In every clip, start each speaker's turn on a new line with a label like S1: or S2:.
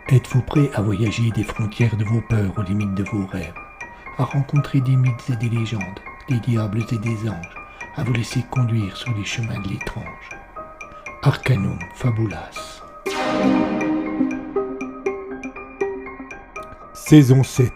S1: Êtes-vous prêt à voyager des frontières de vos peurs aux limites de vos rêves, à rencontrer des mythes et des légendes, des diables et des anges, à vous laisser conduire sur les chemins de l'étrange? Arcanum Fabulas. Saison 7.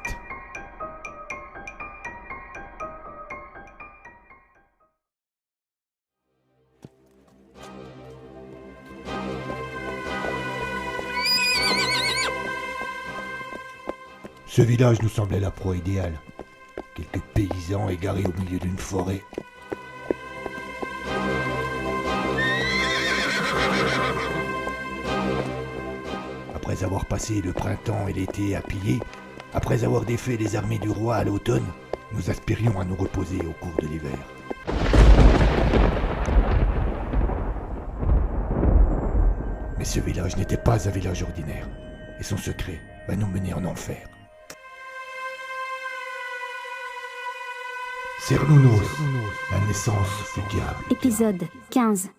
S1: Ce village nous semblait la proie idéale. Quelques paysans égarés au milieu d'une forêt. Après avoir passé le printemps et l'été à piller, après avoir défait les armées du roi à l'automne, nous aspirions à nous reposer au cours de l'hiver. Mais ce village n'était pas un village ordinaire, et son secret va nous mener en enfer. Cernunnos, la naissance du diable.
S2: Épisode 15.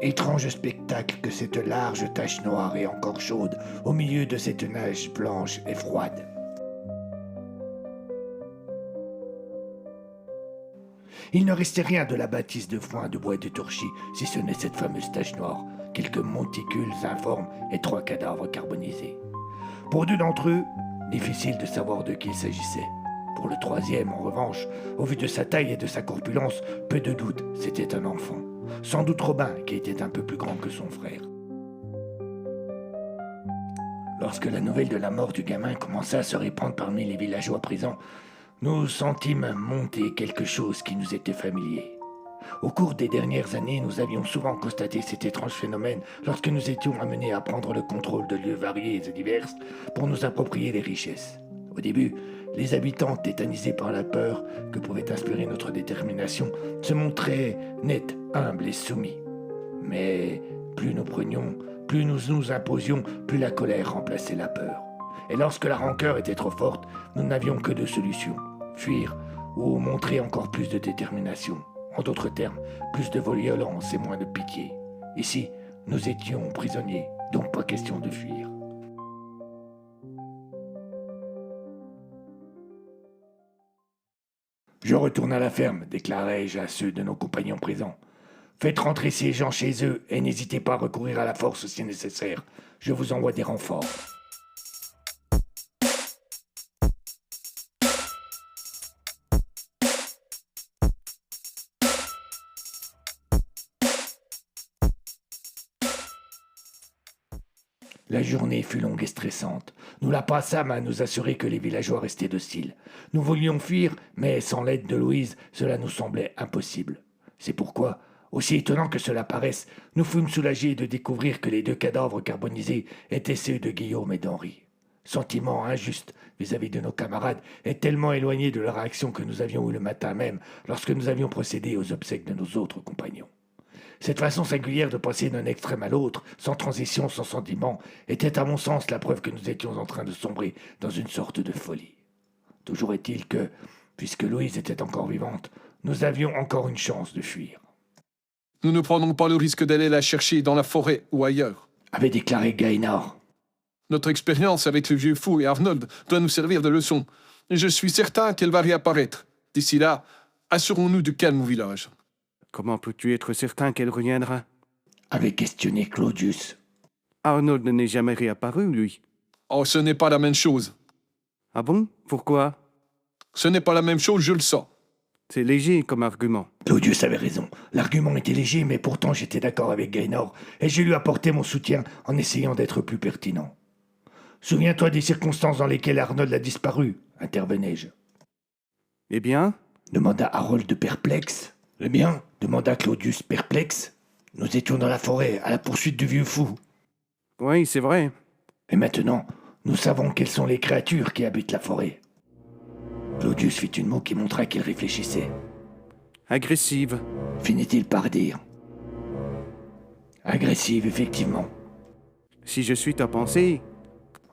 S3: Étrange spectacle que cette large tache noire et encore chaude au milieu de cette neige blanche et froide. Il ne restait rien de la bâtisse de foin, de bois et de torchis, si ce n'est cette fameuse tache noire, quelques monticules informes et 3 cadavres carbonisés. Pour 2 d'entre eux, difficile de savoir de qui il s'agissait. Pour le 3e, en revanche, au vu de sa taille et de sa corpulence, peu de doute, c'était un enfant. Sans doute Robin, qui était un peu plus grand que son frère. Lorsque la nouvelle de la mort du gamin commença à se répandre parmi les villageois présents, nous sentîmes monter quelque chose qui nous était familier. Au cours des dernières années, nous avions souvent constaté cet étrange phénomène lorsque nous étions amenés à prendre le contrôle de lieux variés et divers pour nous approprier les richesses. Au début, les habitants, tétanisés par la peur que pouvait inspirer notre détermination, se montraient nets, humbles et soumis. Mais plus nous prenions, plus nous nous imposions, plus la colère remplaçait la peur. Et lorsque la rancœur était trop forte, nous n'avions que 2 solutions. Fuir ou montrer encore plus de détermination. En d'autres termes, plus de violence et moins de pitié. Ici, nous étions prisonniers, donc pas question de fuir. Je retourne à la ferme, déclarai-je à ceux de nos compagnons présents. Faites rentrer ces gens chez eux et n'hésitez pas à recourir à la force si nécessaire. Je vous envoie des renforts. La journée fut longue et stressante. Nous la passâmes à nous assurer que les villageois restaient dociles. Nous voulions fuir, mais sans l'aide de Louise, cela nous semblait impossible. C'est pourquoi, aussi étonnant que cela paraisse, nous fûmes soulagés de découvrir que les 2 cadavres carbonisés étaient ceux de Guillaume et d'Henri. Sentiment injuste vis-à-vis de nos camarades et tellement éloigné de la réaction que nous avions eue le matin même lorsque nous avions procédé aux obsèques de nos autres compagnons. Cette façon singulière de passer d'un extrême à l'autre, sans transition, sans sentiment, était à mon sens la preuve que nous étions en train de sombrer dans une sorte de folie. Toujours est-il que, puisque Louise était encore vivante, nous avions encore une chance de fuir.
S4: Nous ne prenons pas le risque d'aller la chercher dans la forêt ou ailleurs,
S3: avait déclaré Gainard.
S4: Notre expérience avec le vieux fou et Arnold doit nous servir de leçon, et je suis certain qu'elle va réapparaître. D'ici là, assurons-nous du calme au village.
S5: Comment peux-tu être certain qu'elle reviendra?
S3: Avait questionné Claudius.
S5: Arnold n'est jamais réapparu, lui.
S4: Oh, ce n'est pas la même chose.
S5: Ah bon? Pourquoi?
S4: Ce n'est pas la même chose, je le sens.
S5: C'est léger comme argument.
S3: Claudius avait raison. L'argument était léger, mais pourtant j'étais d'accord avec Gainard, et je lui apportais mon soutien en essayant d'être plus pertinent. Souviens-toi des circonstances dans lesquelles Arnold a disparu, intervenais-je.
S5: Eh bien?
S3: Demanda Harold perplexe. Eh bien, demanda Claudius perplexe. Nous étions dans la forêt, à la poursuite du vieux fou.
S5: Oui, c'est vrai.
S3: Et maintenant, nous savons quelles sont les créatures qui habitent la forêt. Claudius fit une moue qui montra qu'il réfléchissait.
S5: Agressive.
S3: Finit-il par dire. Agressive, effectivement.
S5: Si je suis ta pensée,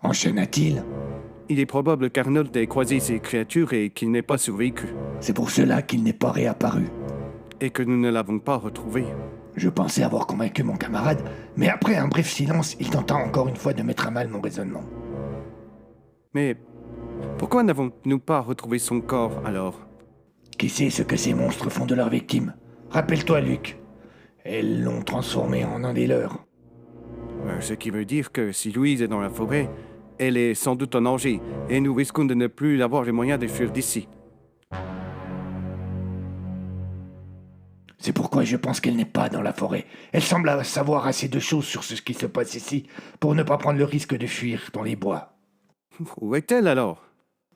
S3: Enchaîna-t-il.
S5: il est probable qu'Arnold ait croisé ces créatures et qu'il n'ait pas survécu.
S3: C'est pour cela qu'il n'est pas réapparu.
S5: Et que nous ne l'avons pas retrouvé.
S3: Je pensais avoir convaincu mon camarade, mais après un bref silence, il tenta encore une fois de mettre à mal mon raisonnement.
S5: Mais pourquoi n'avons-nous pas retrouvé son corps alors?
S3: Qui sait ce que ces monstres font de leurs victimes? Rappelle-toi, Luc. Elles l'ont transformé en un des leurs.
S5: Ce qui veut dire que si Louise est dans la forêt, elle est sans doute en danger, et nous risquons de ne plus avoir les moyens de fuir d'ici.
S3: C'est pourquoi je pense qu'elle n'est pas dans la forêt. Elle semble savoir assez de choses sur ce qui se passe ici pour ne pas prendre le risque de fuir dans les bois.
S5: Où est-elle alors?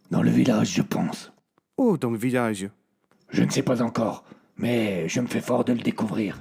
S3: Dans le village, je pense.
S5: Oh, dans le village.
S3: Je ne sais pas encore, mais je me fais fort de le découvrir.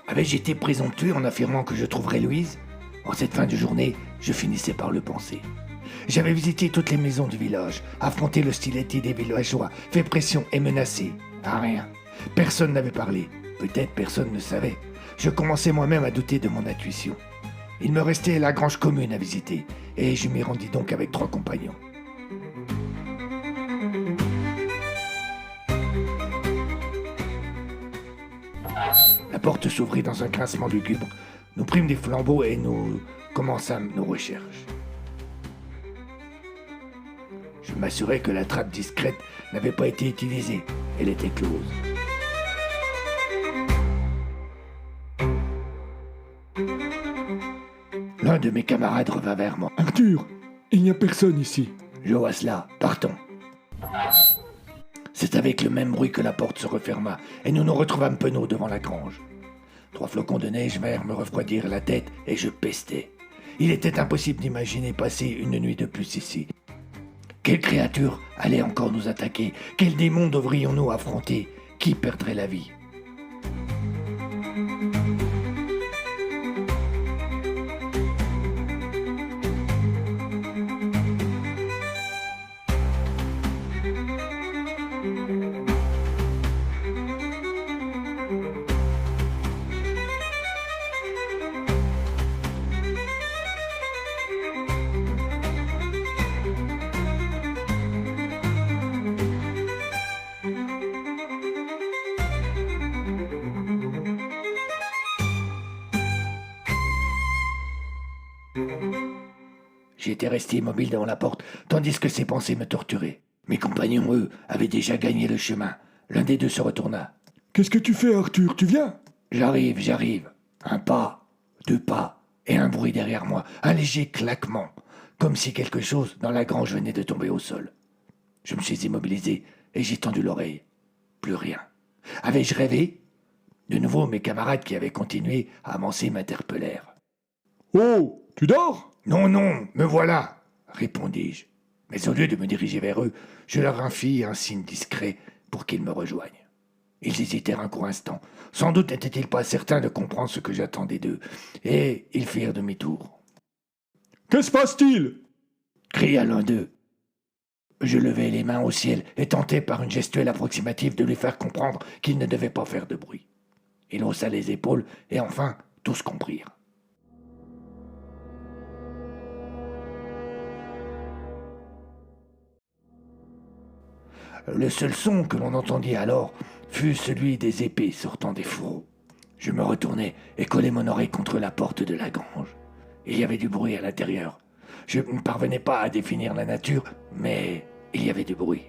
S3: Avais-je été présomptueux en affirmant que je trouverais Louise? En cette fin de journée, je finissais par le penser. J'avais visité toutes les maisons du village, affronté l'hostilité des villageois, fait pression et menacé. Ah, rien. Personne n'avait parlé. Peut-être personne ne savait. Je commençais moi-même à douter de mon intuition. Il me restait la grange commune à visiter, et je m'y rendis donc avec 3 compagnons. La porte s'ouvrit dans un grincement lugubre. Nous prîmes des flambeaux et nous commençâmes nos recherches. Je m'assurai que la trappe discrète n'avait pas été utilisée. Elle était close. L'un de mes camarades revint vers moi.
S1: Arthur, il n'y a personne ici.
S3: Joasla, partons. C'est avec le même bruit que la porte se referma, et nous nous retrouvâmes penauds devant la grange. 3 flocons de neige vinrent me refroidir la tête, et je pestais. Il était impossible d'imaginer passer une nuit de plus ici. Quelle créature allait encore nous attaquer? Quel démon devrions-nous affronter? Qui perdrait la vie? J'étais resté immobile devant la porte, tandis que ces pensées me torturaient. Mes compagnons, eux, avaient déjà gagné le chemin. L'un des deux se retourna.
S1: « Qu'est-ce que tu fais, Arthur? Tu viens ?»«
S3: J'arrive. Un pas, 2 pas, et un bruit derrière moi, un léger claquement, comme si quelque chose dans la grange venait de tomber au sol. Je me suis immobilisé et j'ai tendu l'oreille. Plus rien. Avais-je rêvé? De nouveau, mes camarades qui avaient continué à avancer m'interpellèrent.
S1: « Oh, tu dors ?»
S3: « Non, me voilà, répondis-je. Mais au lieu de me diriger vers eux, je leur fis un signe discret pour qu'ils me rejoignent. Ils hésitèrent un court instant. Sans doute n'étaient-ils pas certains de comprendre ce que j'attendais d'eux, et ils firent demi-tour.
S1: « Que se passe-t-il »
S3: cria l'un d'eux. Je levai les mains au ciel et tentai par une gestuelle approximative de lui faire comprendre qu'il ne devait pas faire de bruit. Il haussa les épaules, et enfin, tous comprirent. Le seul son que l'on entendit alors fut celui des épées sortant des fourreaux. Je me retournai et collai mon oreille contre la porte de la grange. Il y avait du bruit à l'intérieur. Je ne parvenais pas à définir la nature, mais il y avait du bruit.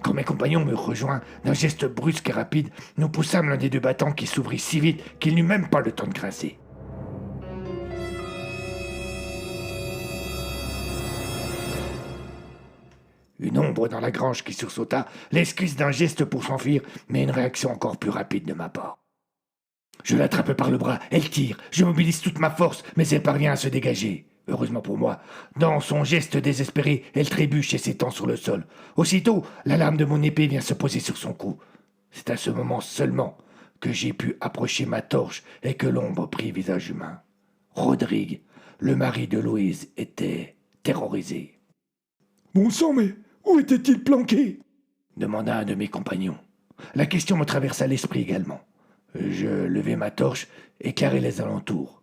S3: Quand mes compagnons me rejoignent, d'un geste brusque et rapide, nous poussâmes l'un des deux battants qui s'ouvrit si vite qu'il n'eut même pas le temps de grincer. Une ombre dans la grange qui sursauta, l'esquisse d'un geste pour s'enfuir, mais une réaction encore plus rapide de ma part. Je l'attrape par le bras, elle tire, je mobilise toute ma force, mais elle parvient à se dégager. Heureusement pour moi, dans son geste désespéré, elle trébuche et s'étend sur le sol. Aussitôt, la lame de mon épée vient se poser sur son cou. C'est à ce moment seulement que j'ai pu approcher ma torche et que l'ombre prit visage humain. Rodrigue, le mari de Louise, était terrorisé.
S1: « Bon sang, mais où était-il planqué ?»
S3: demanda un de mes compagnons. La question me traversa l'esprit également. Je levai ma torche et éclairai les alentours.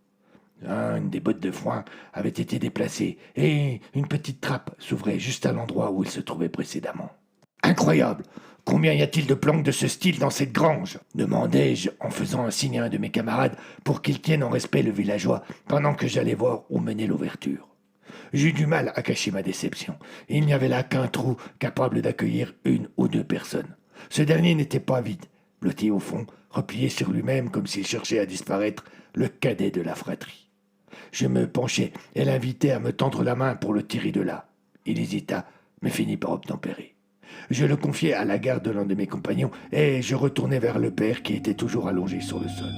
S3: Une des bottes de foin avait été déplacée et une petite trappe s'ouvrait juste à l'endroit où il se trouvait précédemment. « Incroyable! Combien y a-t-il de planques de ce style dans cette grange ?» demandai-je en faisant un signe à un de mes camarades pour qu'il tienne en respect le villageois pendant que j'allais voir où menait l'ouverture. J'eus du mal à cacher ma déception. Il n'y avait là qu'un trou capable d'accueillir une ou deux personnes. Ce dernier n'était pas vide. Blotti au fond, replié sur lui-même comme s'il cherchait à disparaître, le cadet de la fratrie. Je me penchai et l'invitai à me tendre la main pour le tirer de là. Il hésita, mais finit par obtempérer. Je le confiai à la garde de l'un de mes compagnons et je retournai vers le père qui était toujours allongé sur le sol.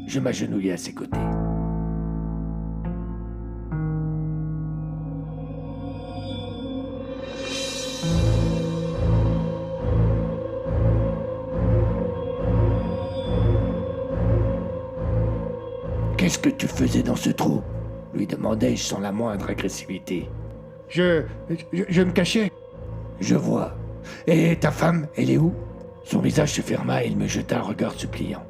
S3: Je m'agenouillai à ses côtés. « Qu'est-ce que tu faisais dans ce trou ?» lui demandai-je sans la moindre agressivité. Je me cachais. Je vois. Et ta femme, elle est où ? Son visage se ferma et il me jeta un regard suppliant.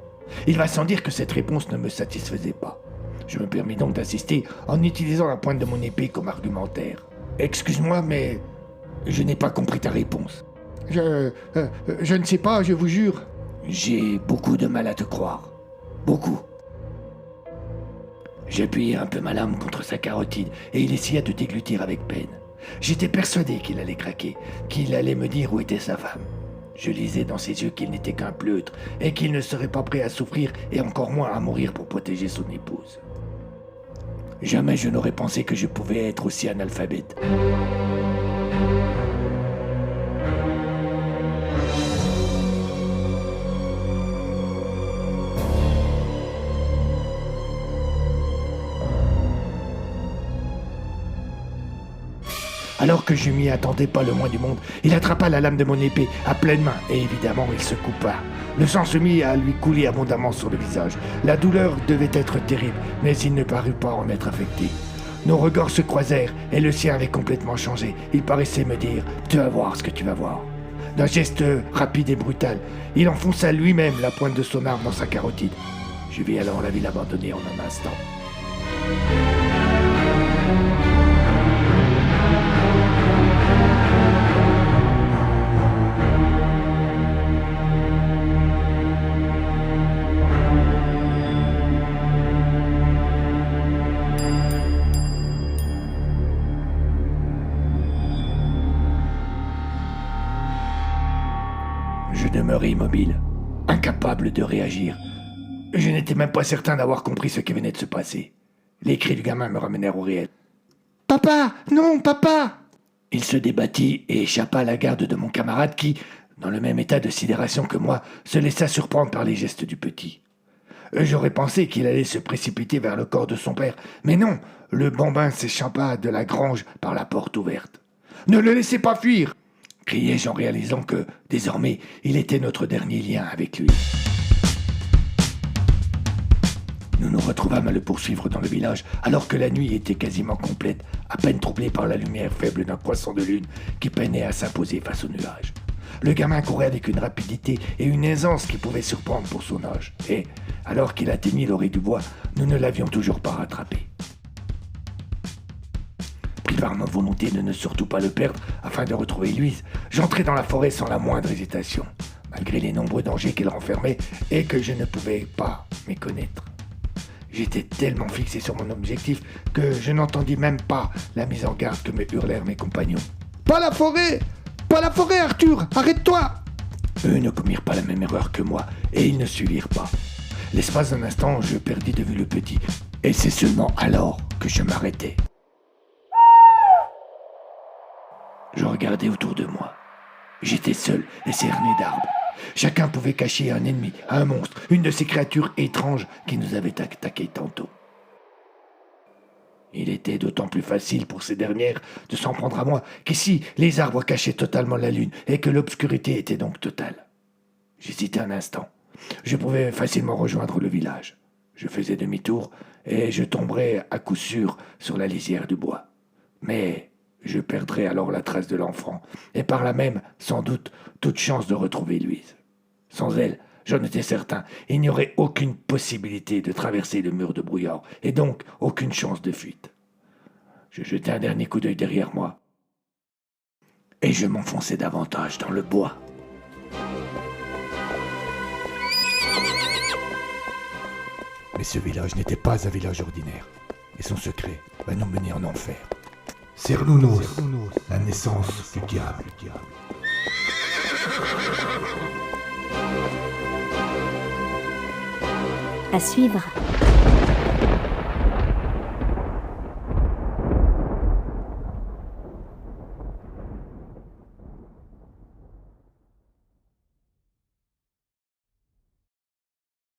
S3: Il va sans dire que cette réponse ne me satisfaisait pas. Je me permis donc d'insister en utilisant la pointe de mon épée comme argumentaire. Excuse-moi, mais je n'ai pas compris ta réponse. Je ne sais pas, je vous jure. J'ai beaucoup de mal à te croire. Beaucoup. J'appuyai un peu ma lame contre sa carotide et il essaya de déglutir avec peine. J'étais persuadé qu'il allait craquer, qu'il allait me dire où était sa femme. Je lisais dans ses yeux qu'il n'était qu'un pleutre et qu'il ne serait pas prêt à souffrir et encore moins à mourir pour protéger son épouse. Jamais je n'aurais pensé que je pouvais être aussi analphabète. Alors que je m'y attendais pas le moins du monde, il attrapa la lame de mon épée à pleine main et évidemment il se coupa. Le sang se mit à lui couler abondamment sur le visage. La douleur devait être terrible, mais il ne parut pas en être affecté. Nos regards se croisèrent et le sien avait complètement changé. Il paraissait me dire « Tu vas voir ce que tu vas voir ». D'un geste rapide et brutal, il enfonça lui-même la pointe de son arme dans sa carotide. Je vis alors la ville abandonnée en un instant. Je demeurai immobile, incapable de réagir. Je n'étais même pas certain d'avoir compris ce qui venait de se passer. Les cris du gamin me ramenèrent au réel. « Papa! Non, papa !» Il se débattit et échappa à la garde de mon camarade qui, dans le même état de sidération que moi, se laissa surprendre par les gestes du petit. J'aurais pensé qu'il allait se précipiter vers le corps de son père, mais non, le bambin s'échappa de la grange par la porte ouverte. « Ne le laissez pas fuir !» criai-je en réalisant que, désormais, il était notre dernier lien avec lui. Nous nous retrouvâmes à le poursuivre dans le village, alors que la nuit était quasiment complète, à peine troublée par la lumière faible d'un croissant de lune qui peinait à s'imposer face aux nuages. Le gamin courait avec une rapidité et une aisance qui pouvaient surprendre pour son âge, et, alors qu'il atteignit l'orée du bois, nous ne l'avions toujours pas rattrapé. Pris par ma volonté de ne surtout pas le perdre afin de retrouver Louise, j'entrai dans la forêt sans la moindre hésitation, malgré les nombreux dangers qu'elle renfermait et que je ne pouvais pas méconnaître. J'étais tellement fixé sur mon objectif que je n'entendis même pas la mise en garde que me hurlèrent mes compagnons. « Pas la forêt !
S1: Pas la forêt, Arthur! Arrête-toi!
S3: Eux ne commirent pas la même erreur que moi, et ils ne suivirent pas. L'espace d'un instant, je perdis de vue le petit, et c'est seulement alors que je m'arrêtai. Je regardais autour de moi. J'étais seul et cerné d'arbres. Chacun pouvait cacher un ennemi, un monstre, une de ces créatures étranges qui nous avaient attaqués tantôt. Il était d'autant plus facile pour ces dernières de s'en prendre à moi qu'ici, les arbres cachaient totalement la lune et que l'obscurité était donc totale. J'hésitai un instant. Je pouvais facilement rejoindre le village. Je faisais demi-tour et je tomberais à coup sûr sur la lisière du bois. Mais je perdrais alors la trace de l'enfant et par là même, sans doute, toute chance de retrouver Louise. Sans elle, j'en étais certain, il n'y aurait aucune possibilité de traverser le mur de brouillard et donc aucune chance de fuite. Je jetai un dernier coup d'œil derrière moi et je m'enfonçai davantage dans le bois.
S1: Mais ce village n'était pas un village ordinaire, et son secret va nous mener en enfer. Cernunnos, la naissance du diable.
S2: À suivre.